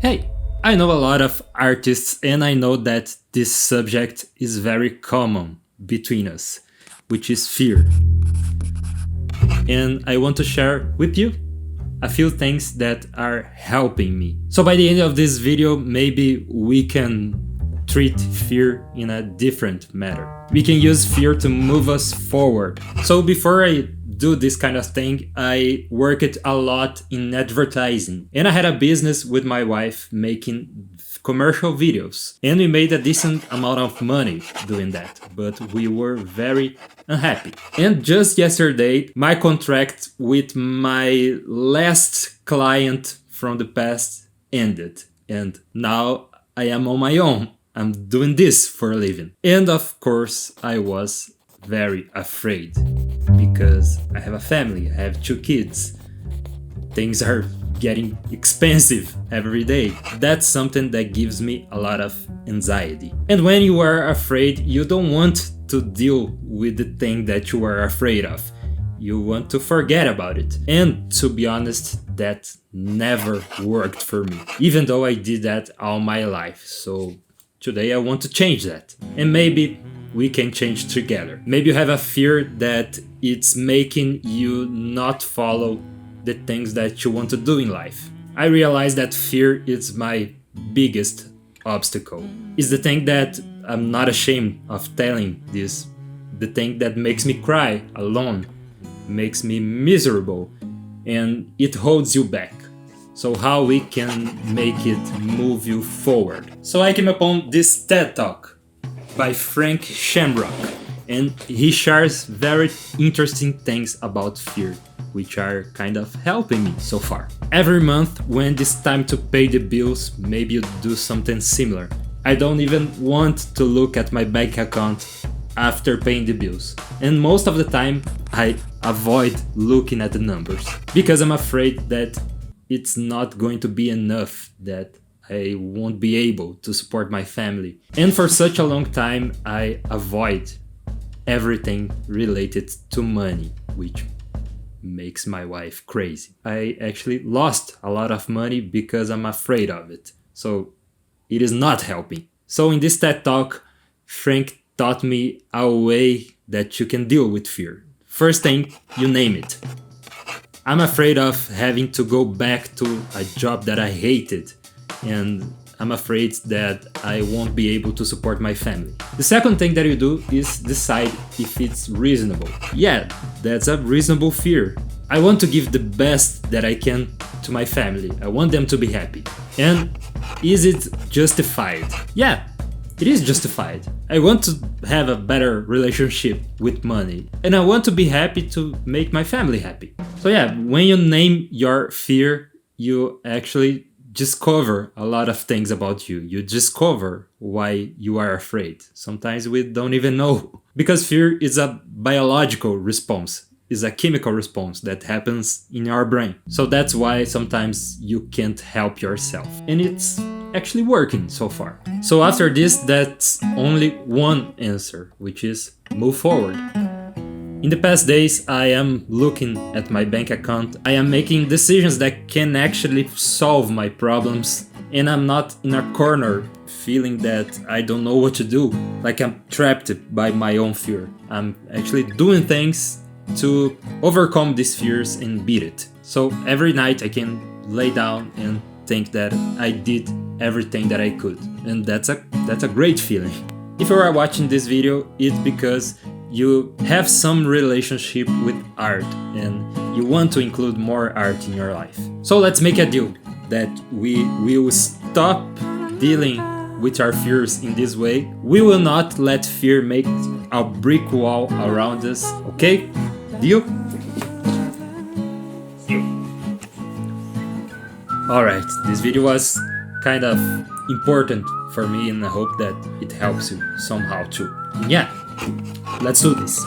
Hey, I know a lot of artists and I know that this subject is very common between us, which is fear. And I want to share with you a few things that are helping me. So by the end of this video, maybe we can treat fear in a different manner. We can use fear to move us forward. So before I do this kind of thing, I worked a lot in advertising. And I had a business with my wife making commercial videos. And we made a decent amount of money doing that, but we were very unhappy. And just yesterday, my contract with my last client from the past ended. And now I am on my own. I'm doing this for a living. And of course, I was very afraid because I have a family, I have 2 kids. Things are getting expensive every day. That's something that gives me a lot of anxiety. And when you are afraid, you don't want to deal with the thing that you are afraid of. You want to forget about it. And to be honest, that never worked for me, even though I did that all my life. So today I want to change that. And maybe we can change together. Maybe you have a fear that it's making you not follow the things that you want to do in life. I realize that fear is my biggest obstacle. It's the thing that I'm not ashamed of telling this. The thing that makes me cry alone, makes me miserable, and it holds you back. So how we can make it move you forward? So I came upon this TED Talk by Frank Shamrock, and he shares very interesting things about fear, which are kind of helping me so far. Every month when it's time to pay the bills, maybe you do something similar. I don't even want to look at my bank account after paying the bills. And most of the time I avoid looking at the numbers because I'm afraid that it's not going to be enough, that I won't be able to support my family. And for such a long time, I avoid everything related to money, which makes my wife crazy. I actually lost a lot of money because I'm afraid of it. So it is not helping. So in this TED Talk, Frank taught me a way that you can deal with fear. First thing, you name it. I'm afraid of having to go back to a job that I hated, and I'm afraid that I won't be able to support my family. The second thing that you do is decide if it's reasonable. Yeah, that's a reasonable fear. I want to give the best that I can to my family. I want them to be happy. And is it justified? Yeah, it is justified. I want to have a better relationship with money, and I want to be happy to make my family happy. So yeah, when you name your fear, you actually discover a lot of things about you. You discover why you are afraid. Sometimes we don't even know. Because fear is a biological response, is a chemical response that happens in our brain. So that's why sometimes you can't help yourself. And it's actually working so far. So after this, that's only one answer, which is move forward. In the past days, I am looking at my bank account. I am making decisions that can actually solve my problems. And I'm not in a corner feeling that I don't know what to do, like I'm trapped by my own fear. I'm actually doing things to overcome these fears and beat it. So every night I can lay down and think that I did everything that I could. And that's a great feeling. If you are watching this video, it's because you have some relationship with art and you want to include more art in your life. So let's make a deal that we will stop dealing with our fears in this way. We will not let fear make a brick wall around us, okay? Deal? Alright, this video was kind of important for me and I hope that it helps you somehow too. Yeah, let's do this.